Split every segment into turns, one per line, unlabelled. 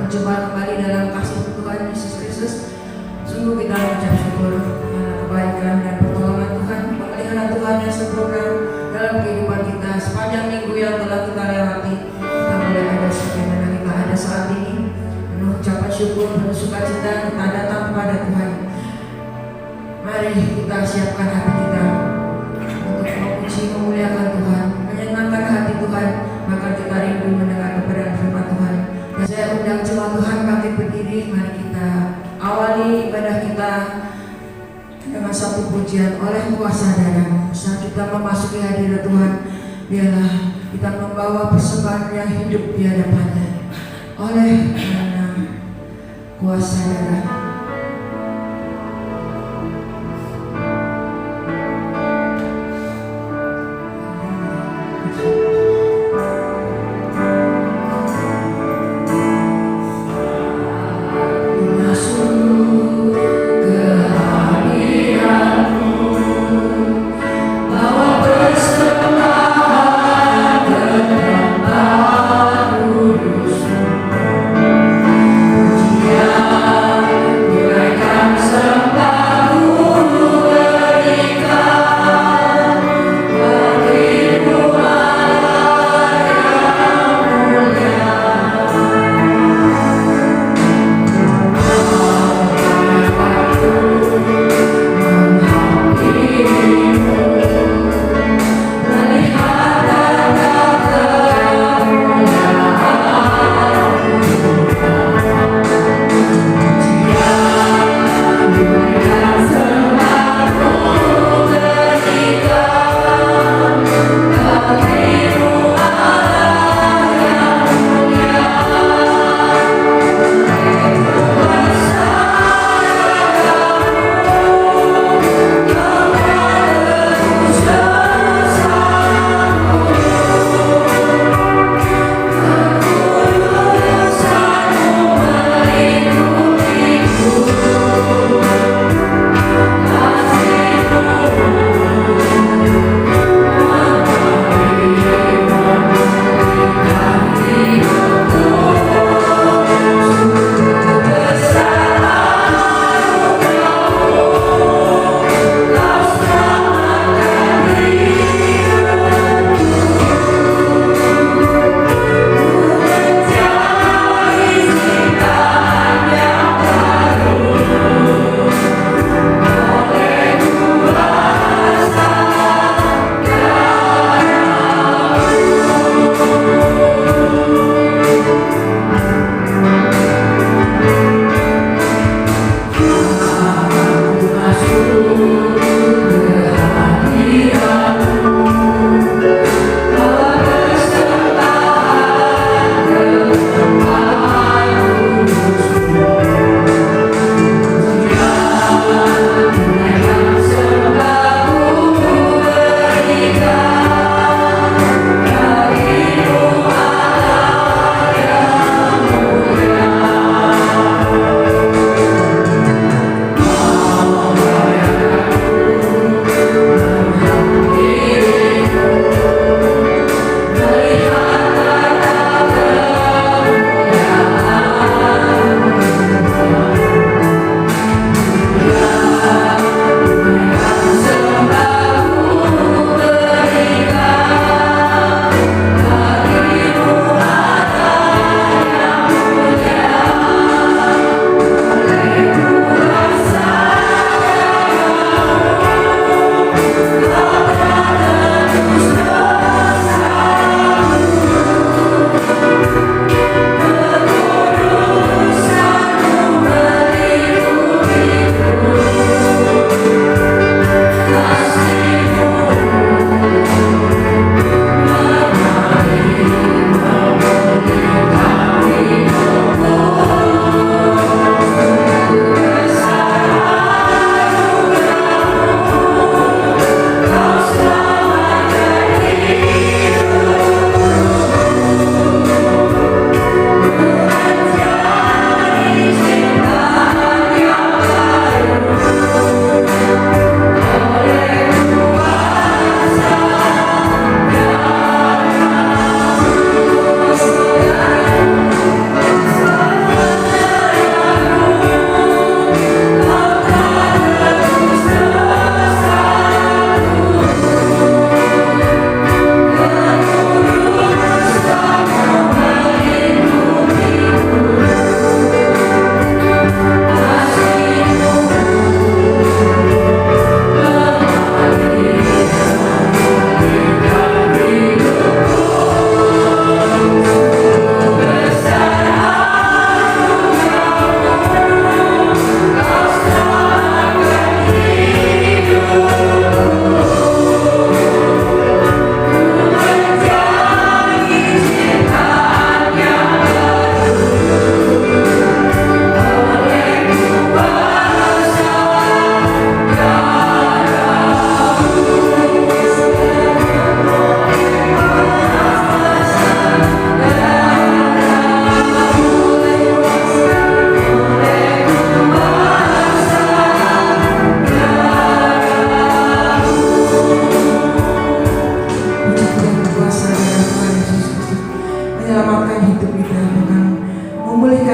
berjumpa kembali dalam kasih Tuhan Yesus Kristus. Sungguh kita mengucap syukur karena kebaikan dan pertolongan Tuhan, pemeliharaan Tuhan yang sempurna dalam kehidupan kita sepanjang minggu yang telah kita lewati. Kita boleh ada sebagaimana kita ada saat ini, penuh ucapan syukur, penuh sukacita kita datang kepada Tuhan. Mari kita siapkan hati kita untuk memuji, memuliakan Tuhan, menyenangkan hati Tuhan. Maka kita rindu mendengar kebenaran firman Tuhan. Dan saya undang jemaat Tuhan bangkit berdiri. Mari kita awali ibadah kita dengan satu pujian, oleh kuasa darah-Mu. Saat kita memasuki hadirat Tuhan, biarlah kita membawa persembahan yang hidup di hadapan-Nya. Oleh karena kuasa darah,
Pujian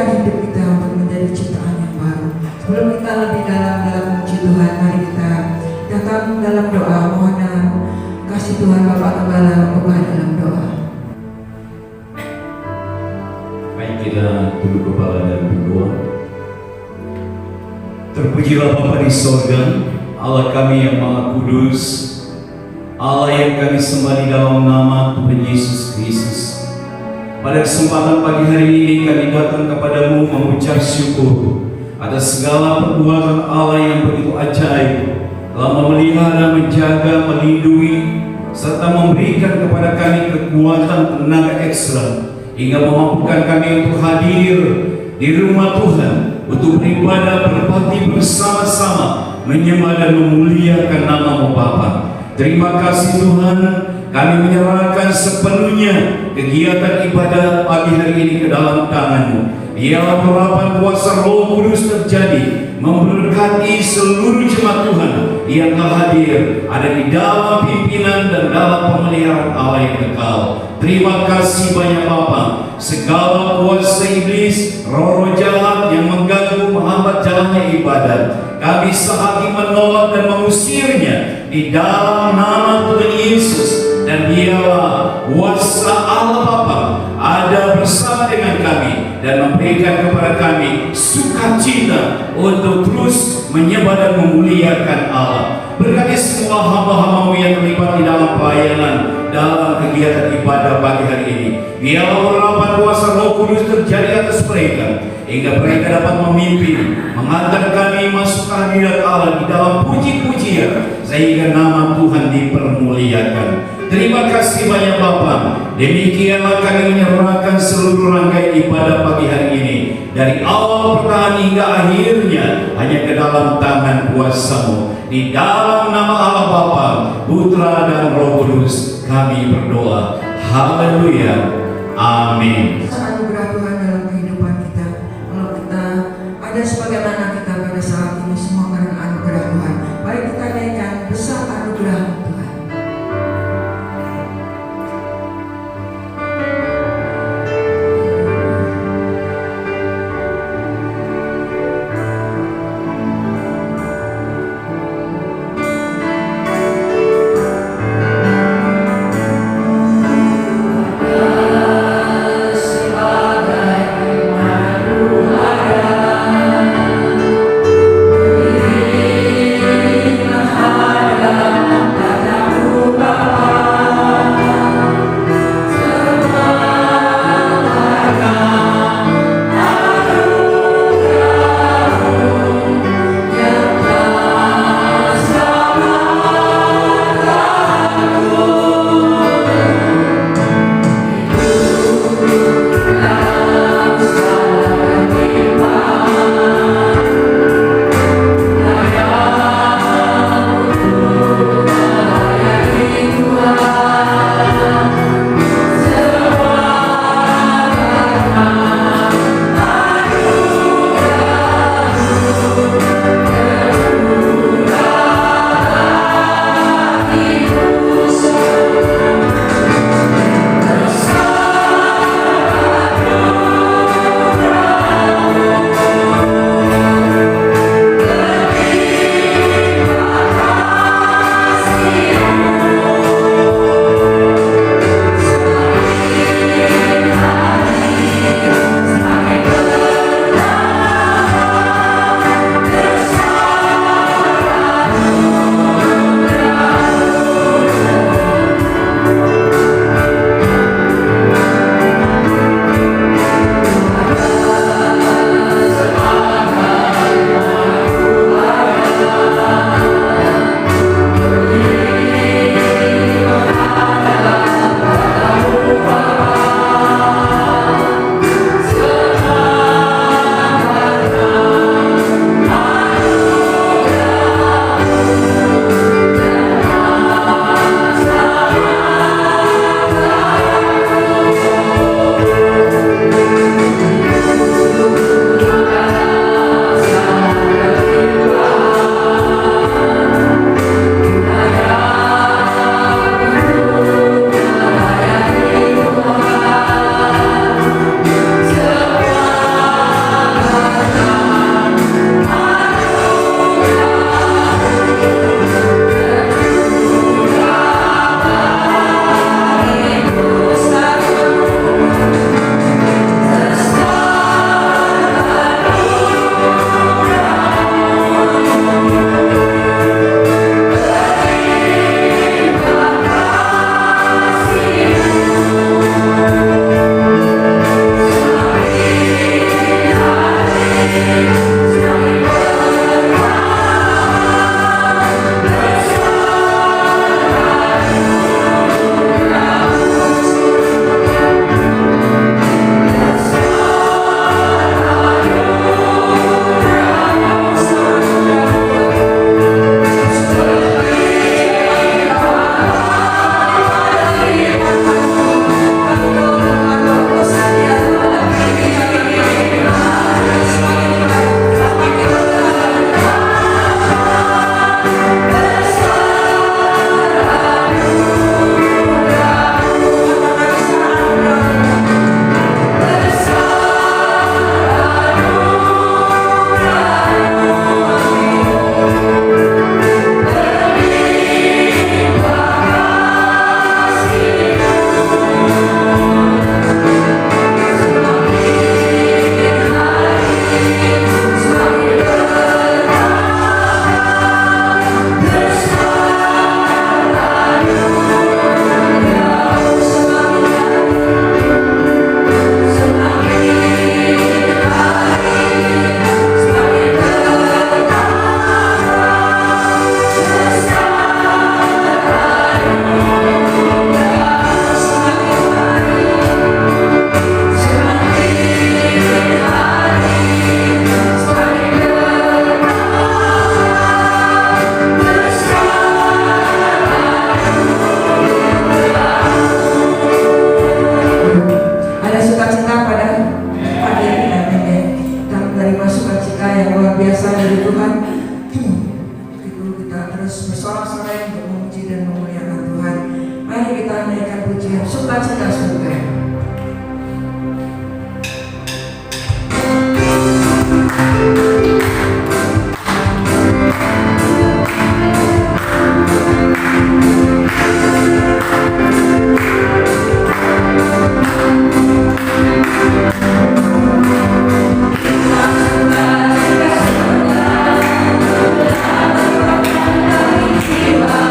memulihkan hidup kita untuk menjadi ciptaan yang baru. Sebelum kita lebih dalam memuji Tuhan, mari kita datang dalam doa. Mohon dalam kasih Tuhan Bapa Gembala membuka dalam doa.
Mari kita tunduk kepala dan berdoa. Terpujilah Bapa di sorga, Allah kami yang Maha Kudus, Allah yang kami sembah di dalam nama Tuhan Yesus Kristus. Pada kesempatan pagi hari ini kami datang kepadamu mengucap syukur atas segala perbuatan Allah yang begitu ajaib, telah memelihara, menjaga, melindungi, serta memberikan kepada kami kekuatan tenaga ekstra hingga memampukan kami untuk hadir di rumah Tuhan untuk beribadah berbakti bersama-sama, menyembah dan memuliakan nama-Mu Bapa. Terima kasih Tuhan, kami menyerahkan sepenuhnya kegiatan ibadah pagi hari ini ke dalam tangan-Mu. Biarlah urapan kuasa Roh Kudus terjadi, memberkati seluruh jemaat Tuhan yang telah hadir, ada di dalam pimpinan dan dalam pemeliharaan Allah yang kekal. Terima kasih banyak Bapa. Segala kuasa iblis, roh-roh jahat yang mengganggu, menghambat jalannya ibadah, kami sehati menolak dan mengusirnya di dalam nama Tuhan Yesus. Dan biarlah kuasa Allah Bapa ada bersama dengan kami dan memberikan kepada kami sukacita untuk terus menyembah dan memuliakan Allah. Berkati semua hamba-hamba-Mu yang terlibat di dalam pelayanan, dalam kegiatan ibadah pagi hari ini. Biarlah urapan kuasa Roh Kudus terjadi atas mereka, hingga mereka dapat memimpin, mengantar kami masuk ke hadirat Allah di dalam puji-pujian, sehingga nama Tuhan dipermuliakan. Terima kasih banyak Bapa. Demikianlah kami menyerahkan seluruh rangkaian ibadah pagi hari ini, dari awal pertengahan hingga akhirnya, hanya ke dalam tangan kuasa-Mu. Di dalam nama Allah Bapa, Putra dan Roh Kudus kami berdoa. Haleluya. Amin.
Anugerah Tuhan dalam kehidupan kita. Kalau kita ada sebagaimana kita pada saat ini, semua karena anugerah Tuhan. Mari kita naikkan besar anugerah Tuhan.
Sebagai
Sukacita surga.
Jiwa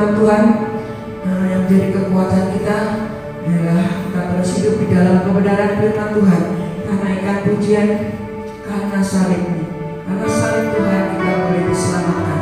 firman Tuhan yang jadi kekuatan kita adalah kita terus hidup di dalam kebenaran firman Tuhan. Kita naikkan pujian karena salib-Mu, karena salib Tuhan kita boleh diselamatkan.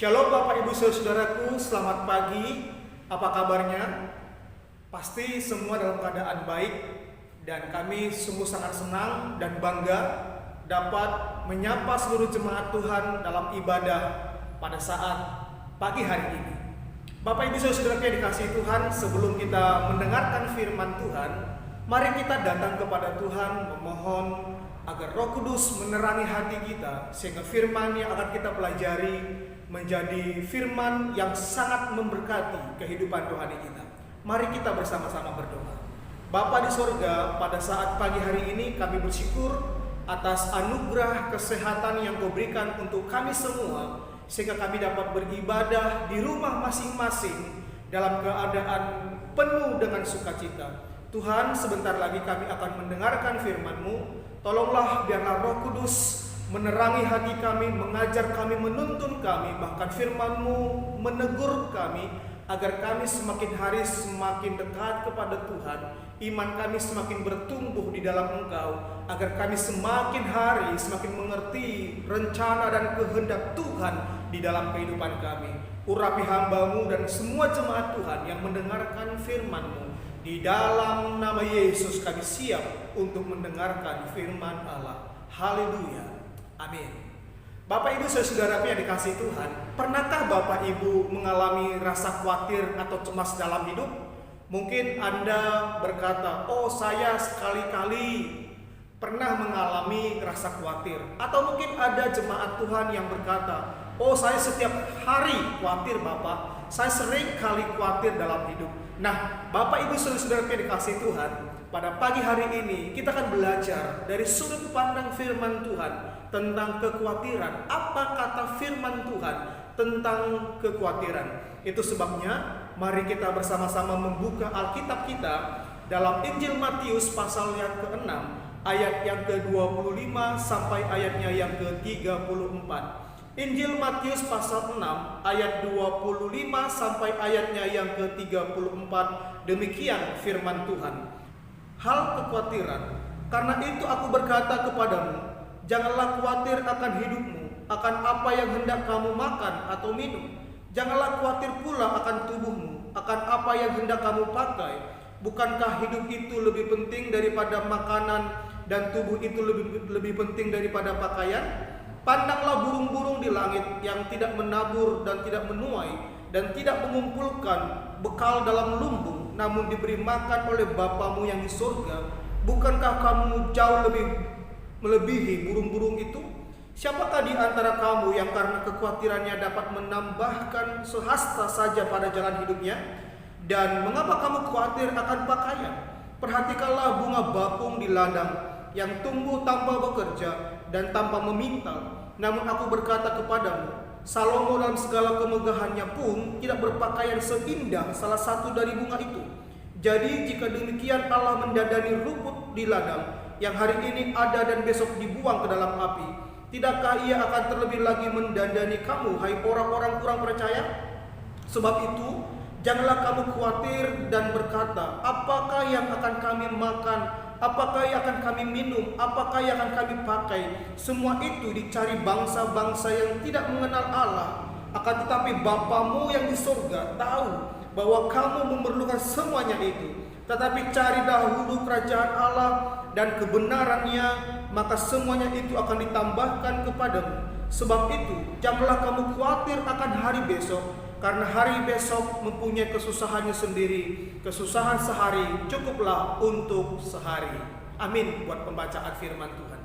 Shalom Bapak Ibu Saudaraku, selamat pagi. Apa kabarnya? Pasti semua dalam keadaan baik dan kami sungguh sangat senang dan bangga dapat menyapa seluruh jemaat Tuhan dalam ibadah pada saat pagi hari ini. Bapak Ibu Saudaraku yang dikasihi Tuhan, sebelum kita mendengarkan firman Tuhan, mari kita datang kepada Tuhan memohon agar Roh Kudus menerangi hati kita sehingga firman yang akan kita pelajari menjadi firman yang sangat memberkati kehidupan rohani kita. Mari kita bersama-sama berdoa. Bapa di sorga, pada saat pagi hari ini kami bersyukur atas anugerah kesehatan yang Kau berikan untuk kami semua, sehingga kami dapat beribadah di rumah masing-masing dalam keadaan penuh dengan sukacita. Tuhan, sebentar lagi kami akan mendengarkan firman-Mu. Tolonglah biarlah Roh Kudus menerangi hati kami, mengajar kami, menuntun kami, bahkan firman-Mu menegur kami, agar kami semakin hari semakin dekat kepada Tuhan, iman kami semakin bertumbuh di dalam Engkau, agar kami semakin hari semakin mengerti rencana dan kehendak Tuhan di dalam kehidupan kami. Urapi hamba-Mu dan semua jemaat Tuhan yang mendengarkan firman-Mu. Di dalam nama Yesus kami siap untuk mendengarkan firman Allah. Haleluya. Amin. Bapak Ibu saudara-saudaraku yang dikasihi Tuhan, pernahkah Bapak Ibu mengalami rasa khawatir atau cemas dalam hidup? Mungkin Anda berkata, "Oh, saya sekali-kali pernah mengalami rasa khawatir." Atau mungkin ada jemaat Tuhan yang berkata, "Oh, saya setiap hari khawatir Bapak. Saya sering kali khawatir dalam hidup." Nah, Bapak Ibu saudara-saudara yang dikasihi Tuhan, pada pagi hari ini kita akan belajar dari sudut pandang firman Tuhan tentang kekhawatiran. Apa kata firman Tuhan tentang kekhawatiran? Itu sebabnya mari kita bersama-sama membuka Alkitab kita dalam Injil Matius pasal yang ke-6 ayat yang ke-25 sampai ayatnya yang ke-34. Injil Matius pasal 6 ayat 25 sampai ayatnya yang ke-34. Demikian firman Tuhan. Hal kekhawatiran, karena itu aku berkata kepadamu, janganlah khawatir akan hidupmu, akan apa yang hendak kamu makan atau minum. Janganlah khawatir pula akan tubuhmu, akan apa yang hendak kamu pakai. Bukankah hidup itu lebih penting daripada makanan dan tubuh itu lebih penting daripada pakaian? Pandanglah burung-burung di langit yang tidak menabur dan tidak menuai dan tidak mengumpulkan bekal dalam lumbung, namun diberi makan oleh Bapamu yang di surga. Bukankah kamu jauh lebih melebihi burung-burung itu? Siapakah di antara kamu yang karena kekhawatirannya dapat menambahkan sehasta saja pada jalan hidupnya? Dan mengapa kamu khawatir akan pakaian? Perhatikanlah bunga bakung di ladang yang tumbuh tanpa bekerja dan tanpa memintal. Namun aku berkata kepadamu, Salomo dalam segala kemegahannya pun tidak berpakaian seindah salah satu dari bunga itu. Jadi jika demikian Allah mendadani rumput di ladang yang hari ini ada dan besok dibuang ke dalam api, tidakkah Ia akan terlebih lagi mendadani kamu, hai orang-orang kurang percaya? Sebab itu janganlah kamu khawatir dan berkata, apakah yang akan kami makan? Apakah yang akan kami minum? Apakah yang akan kami pakai? Semua itu dicari bangsa-bangsa yang tidak mengenal Allah. Akan tetapi Bapamu yang di surga tahu bahwa kamu memerlukan semuanya itu. Tetapi cari dahulu kerajaan Allah dan kebenarannya, maka semuanya itu akan ditambahkan kepadamu. Sebab itu janganlah kamu khawatir akan hari besok, karena hari besok mempunyai kesusahannya sendiri. Kesusahan sehari cukuplah untuk sehari. Amin buat pembacaan firman Tuhan.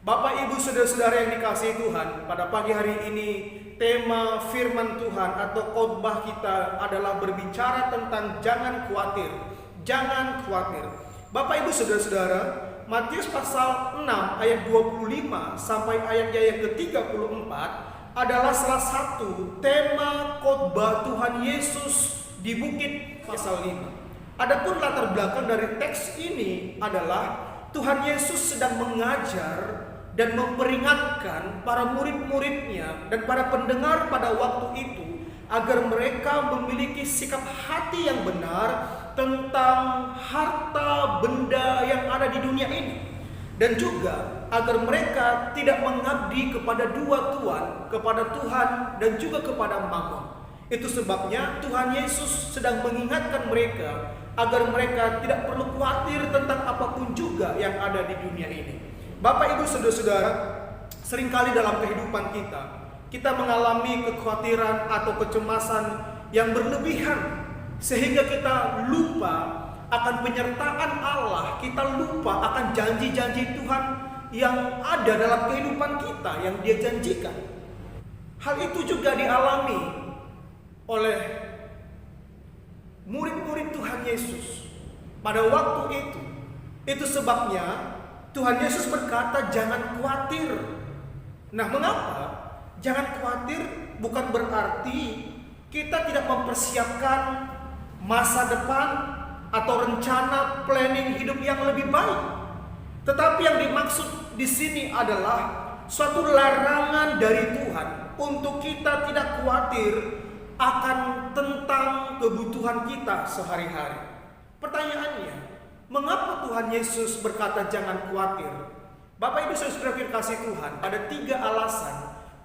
Bapak Ibu saudara-saudara yang dikasihi Tuhan, pada pagi hari ini tema firman Tuhan atau khotbah kita adalah berbicara tentang jangan khawatir. Jangan khawatir. Bapak Ibu saudara-saudara, Matius pasal 6 ayat 25 sampai ayatnya yang ke-34 adalah salah satu tema khotbah Tuhan Yesus di bukit pasal 5. Adapun latar belakang dari teks ini adalah Tuhan Yesus sedang mengajar dan memperingatkan para murid-muridnya dan para pendengar pada waktu itu agar mereka memiliki sikap hati yang benar tentang harta benda yang ada di dunia ini. Dan juga agar mereka tidak mengabdi kepada dua tuan, kepada Tuhan dan juga kepada Mammon. Itu sebabnya Tuhan Yesus sedang mengingatkan mereka agar mereka tidak perlu khawatir tentang apapun juga yang ada di dunia ini. Bapak Ibu saudara-saudara, seringkali dalam kehidupan kita mengalami kekhawatiran atau kecemasan yang berlebihan sehingga kita lupa akan penyertaan Allah, kita lupa akan janji-janji Tuhan yang ada dalam kehidupan kita yang Dia janjikan. Hal itu juga dialami oleh murid-murid Tuhan Yesus pada waktu itu. Itu sebabnya Tuhan Yesus berkata jangan khawatir. Nah, mengapa? Jangan khawatir bukan berarti kita tidak mempersiapkan masa depan atau rencana planning hidup yang lebih baik. Tetapi yang dimaksud di sini adalah suatu larangan dari Tuhan untuk kita tidak khawatir akan tentang kebutuhan kita sehari-hari. Pertanyaannya, mengapa Tuhan Yesus berkata jangan khawatir? Bapak Ibu Saudara kasih Tuhan, ada 3 alasan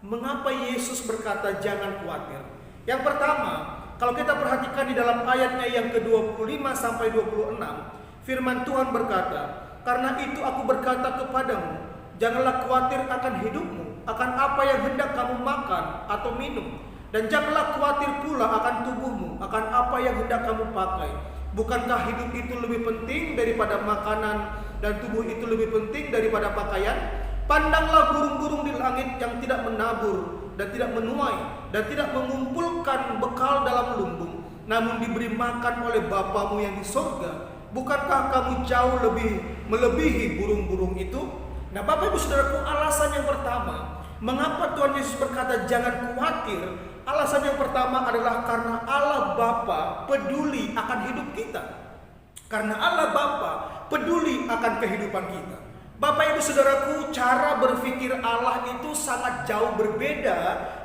mengapa Yesus berkata jangan khawatir. Yang pertama, kalau kita perhatikan di dalam ayatnya yang ke-25 sampai 26, firman Tuhan berkata, "Karena itu aku berkata kepadamu, janganlah khawatir akan hidupmu, akan apa yang hendak kamu makan atau minum, dan janganlah khawatir pula akan tubuhmu, akan apa yang hendak kamu pakai. Bukankah hidup itu lebih penting daripada makanan dan tubuh itu lebih penting daripada pakaian? Pandanglah burung-burung di langit yang tidak menabur dan tidak menuai dan tidak mengumpulkan bekal dalam lumbung, namun diberi makan oleh Bapamu yang di sorga. Bukankah kamu jauh lebih melebihi burung-burung itu?" Nah, Bapak Ibu Saudaraku, alasan yang pertama mengapa Tuhan Yesus berkata jangan khawatir. Alasan yang pertama adalah karena Allah Bapa peduli akan hidup kita. Karena Allah Bapa peduli akan kehidupan kita. Bapak Ibu Saudaraku, cara berpikir Allah itu sangat jauh berbeda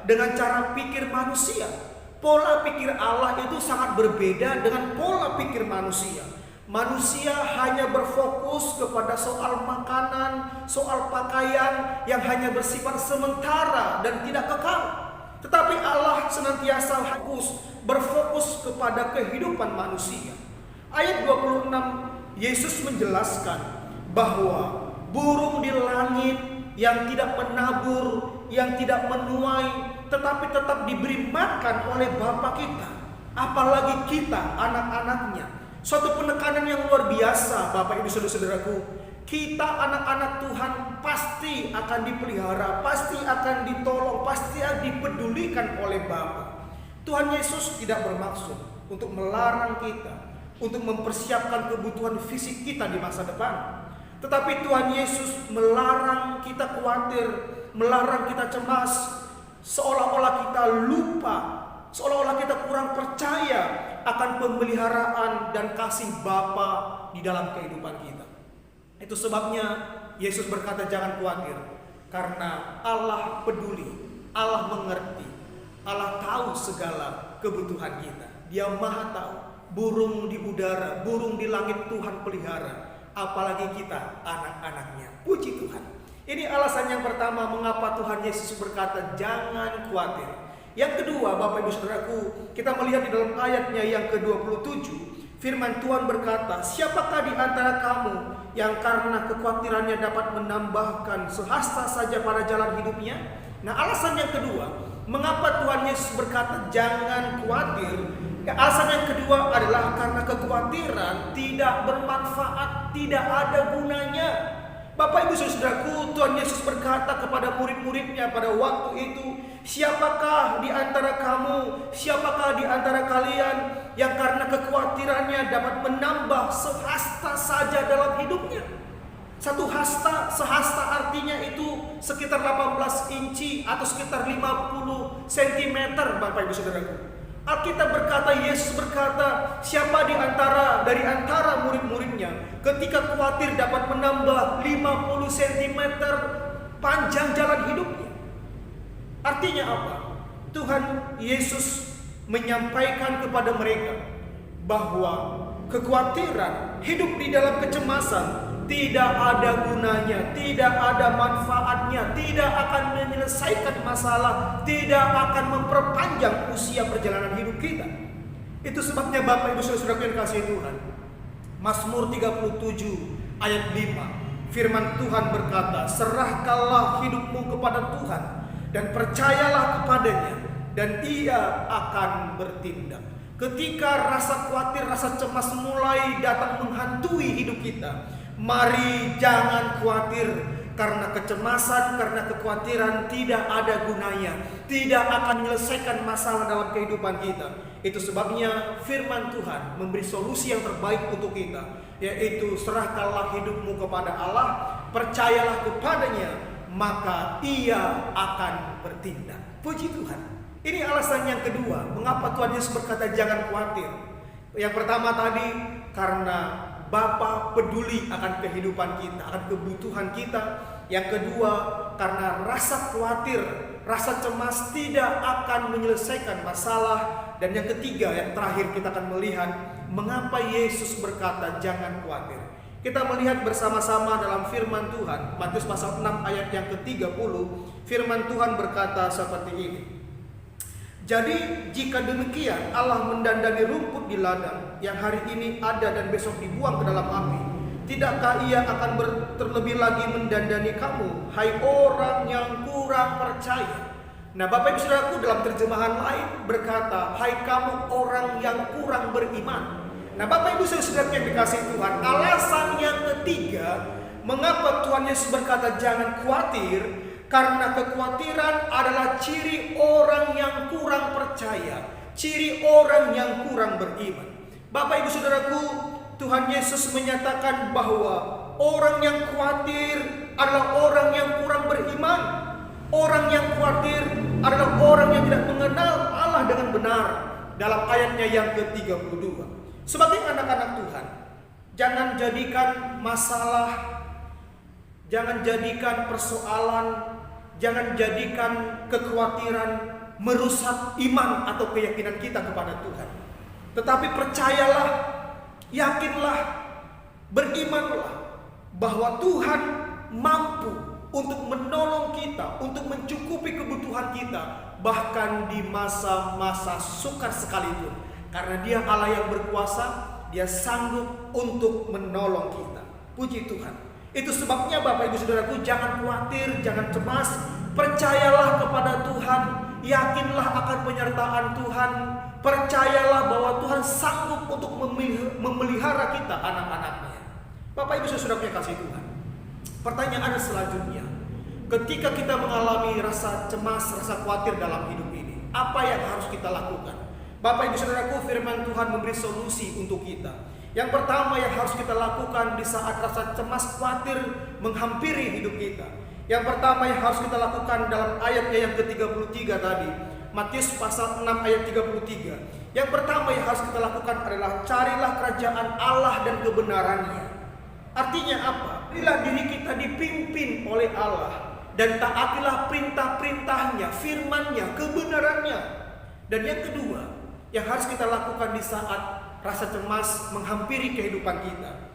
dengan cara pikir manusia. Pola pikir Allah itu sangat berbeda dengan pola pikir manusia. Manusia hanya berfokus kepada soal makanan, soal pakaian yang hanya bersifat sementara dan tidak kekal. Tetapi Allah senantiasa berfokus kepada kehidupan manusia. Ayat 26, Yesus menjelaskan bahwa burung di langit yang tidak menabur, yang tidak menuai, tetapi tetap diberi makan oleh Bapa kita. Apalagi kita, anak-anaknya. Suatu penekanan yang luar biasa, Bapak Ibu Saudara-saudaraku. Kita anak-anak Tuhan pasti akan dipelihara, pasti akan ditolong, pasti akan dipedulikan oleh Bapa. Tuhan Yesus tidak bermaksud untuk melarang kita, untuk mempersiapkan kebutuhan fisik kita di masa depan. Tetapi Tuhan Yesus melarang kita khawatir, melarang kita cemas, seolah-olah kita lupa, seolah-olah kita kurang percaya akan pemeliharaan dan kasih Bapa di dalam kehidupan kita. Itu sebabnya Yesus berkata jangan khawatir, karena Allah peduli, Allah mengerti, Allah tahu segala kebutuhan kita. Dia Maha tahu. Burung di udara, burung di langit Tuhan pelihara, apalagi kita anak-anaknya. Puji Tuhan. Ini alasan yang pertama mengapa Tuhan Yesus berkata jangan khawatir. Yang kedua, Bapak Ibu Saudaraku, kita melihat di dalam ayatnya yang ke-27, firman Tuhan berkata, "Siapakah di antara kamu yang karena kekhawatirannya dapat menambahkan sehasta saja pada jalan hidupnya?" Nah, alasan yang kedua, mengapa Tuhan Yesus berkata jangan khawatir? Alasan yang kedua adalah karena kekhawatiran tidak bermanfaat, tidak ada gunanya. Bapak Ibu Saudaraku, Tuhan Yesus berkata kepada murid-muridnya pada waktu itu, "Siapakah di antara kamu, siapakah di antara kalian yang karena kekhawatirannya dapat menambah sehasta saja dalam hidupnya?" Satu hasta, sehasta artinya itu sekitar 18 inci atau sekitar 50 cm, Bapak Ibu Saudaraku. Alkitab berkata, Yesus berkata, siapa dari antara murid-muridnya ketika khawatir dapat menambah 50 cm panjang jalan hidupnya. Artinya apa? Tuhan Yesus menyampaikan kepada mereka bahwa kekhawatiran, hidup di dalam kecemasan tidak ada gunanya, tidak ada manfaatnya, tidak akan menyelesaikan masalah, tidak akan memperpanjang usia perjalanan hidup kita. Itu sebabnya Bapak Ibu Saudara yang kasih Tuhan, Mazmur 37 ayat 5, firman Tuhan berkata, "Serahkanlah hidupmu kepada Tuhan dan percayalah kepadanya, dan Ia akan bertindak." Ketika rasa khawatir, rasa cemas mulai datang menghantui hidup kita, mari jangan khawatir, karena kecemasan, karena kekhawatiran tidak ada gunanya, tidak akan menyelesaikan masalah dalam kehidupan kita. Itu sebabnya firman Tuhan memberi solusi yang terbaik untuk kita, yaitu serahkanlah hidupmu kepada Allah, percayalah kepadanya, maka Ia akan bertindak. Puji Tuhan. Ini alasan yang kedua, mengapa Tuhan Yesus berkata jangan khawatir. Yang pertama tadi, karena Bapa peduli akan kehidupan kita, akan kebutuhan kita. Yang kedua, karena rasa khawatir, rasa cemas tidak akan menyelesaikan masalah. Dan yang ketiga, yang terakhir kita akan melihat mengapa Yesus berkata jangan khawatir. Kita melihat bersama-sama dalam firman Tuhan, Matius pasal 6 ayat yang ke-30, firman Tuhan berkata seperti ini. Jadi jika demikian Allah mendandani rumput di ladang yang hari ini ada dan besok dibuang ke dalam api, tidakkah Ia akan terlebih lagi mendandani kamu, hai orang yang kurang percaya? Nah, Bapak Ibu Saudaraku, dalam terjemahan lain berkata, hai kamu orang yang kurang beriman. Nah, Bapak Ibu Saudara yang dikasihi Tuhan, alasan yang ketiga mengapa Tuhan Yesus berkata jangan khawatir, karena kekhawatiran adalah ciri orang yang kurang percaya, ciri orang yang kurang beriman. Bapak Ibu Saudaraku, Tuhan Yesus menyatakan bahwa orang yang khawatir adalah orang yang kurang beriman. Orang yang khawatir adalah orang yang tidak mengenal Allah dengan benar. Dalam ayatnya yang ke-32. Sebagai anak-anak Tuhan, jangan jadikan masalah, jangan jadikan persoalan, jangan jadikan kekhawatiran merusak iman atau keyakinan kita kepada Tuhan. Tetapi percayalah, yakinlah, berimanlah bahwa Tuhan mampu untuk menolong kita, untuk mencukupi kebutuhan kita, bahkan di masa-masa sukar sekalipun. Karena Dia Allah yang berkuasa, Dia sanggup untuk menolong kita. Puji Tuhan. Itu sebabnya Bapak Ibu Saudaraku, jangan khawatir, jangan cemas. Percayalah kepada Tuhan, yakinlah akan penyertaan Tuhan. Percayalah bahwa Tuhan sanggup untuk memelihara kita, anak-anaknya. Bapak Ibu Saudaraku yang kasih Tuhan, pertanyaan selanjutnya, ketika kita mengalami rasa cemas, rasa khawatir dalam hidup ini, apa yang harus kita lakukan? Bapak Ibu Saudaraku, firman Tuhan memberi solusi untuk kita. Yang pertama yang harus kita lakukan di saat rasa cemas, khawatir menghampiri hidup kita, yang pertama yang harus kita lakukan dalam ayatnya yang ke-33 tadi, Matius pasal 6 ayat 33. Yang pertama yang harus kita lakukan adalah carilah kerajaan Allah dan kebenarannya. Artinya apa? Bila diri kita dipimpin oleh Allah dan taatilah perintah-perintahnya, firman-Nya, kebenarannya. Dan yang kedua yang harus kita lakukan di saat rasa cemas menghampiri kehidupan kita,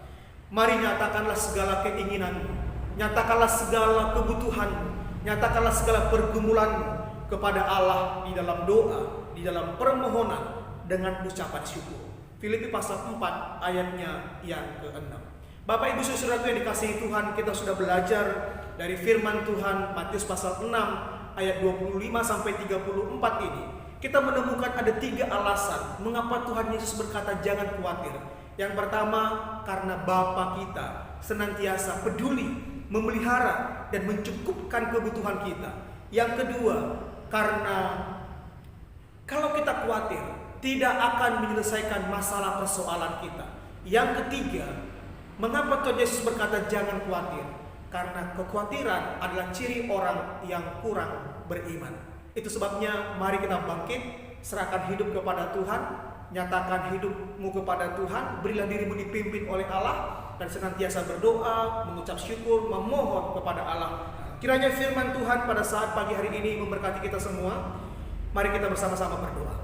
mari nyatakanlah segala keinginanmu, nyatakanlah segala kebutuhanmu, nyatakanlah segala pergumulanmu kepada Allah di dalam doa, di dalam permohonan dengan ucapan syukur. Filipi pasal 4 ayatnya yang ke-6. Bapak Ibu Saudara yang dikasihi Tuhan, kita sudah belajar dari firman Tuhan Matius pasal 6 ayat 25 sampai 34 ini. Kita menemukan ada 3 alasan mengapa Tuhan Yesus berkata jangan khawatir. Yang pertama, karena Bapa kita senantiasa peduli, memelihara dan mencukupkan kebutuhan kita. Yang kedua, karena kalau kita khawatir tidak akan menyelesaikan masalah persoalan kita. Yang ketiga, mengapa Tuhan Yesus berkata jangan khawatir? Karena kekhawatiran adalah ciri orang yang kurang beriman. Itu sebabnya mari kita bangkit, serahkan hidup kepada Tuhan, nyatakan hidupmu kepada Tuhan, berilah dirimu dipimpin oleh Allah, dan senantiasa berdoa, mengucap syukur, memohon kepada Allah. Kiranya firman Tuhan pada saat pagi hari ini memberkati kita semua. Mari kita bersama-sama berdoa.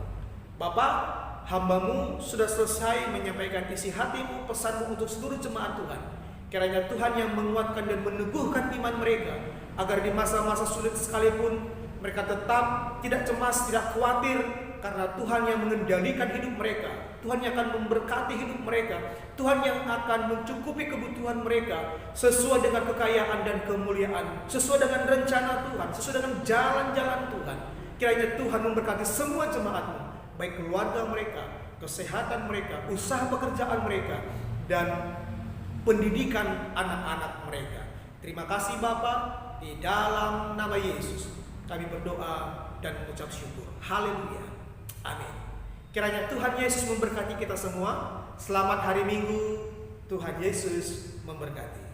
Bapa, hamba-Mu sudah selesai menyampaikan isi hati-Mu, pesan-Mu untuk seluruh jemaat Tuhan. Kiranya Tuhan yang menguatkan dan meneguhkan iman mereka, agar di masa-masa sulit sekalipun mereka tetap tidak cemas, tidak khawatir, karena Tuhan yang mengendalikan hidup mereka. Tuhan yang akan memberkati hidup mereka. Tuhan yang akan mencukupi kebutuhan mereka sesuai dengan kekayaan dan kemuliaan, sesuai dengan rencana Tuhan, sesuai dengan jalan-jalan Tuhan. Kiranya Tuhan memberkati semua jemaat-Mu, baik keluarga mereka, kesehatan mereka, usaha pekerjaan mereka, dan pendidikan anak-anak mereka. Terima kasih Bapa, di dalam nama Yesus kami berdoa dan mengucap syukur. Haleluya. Amin. Kiranya Tuhan Yesus memberkati kita semua. Selamat hari Minggu. Tuhan Yesus memberkati.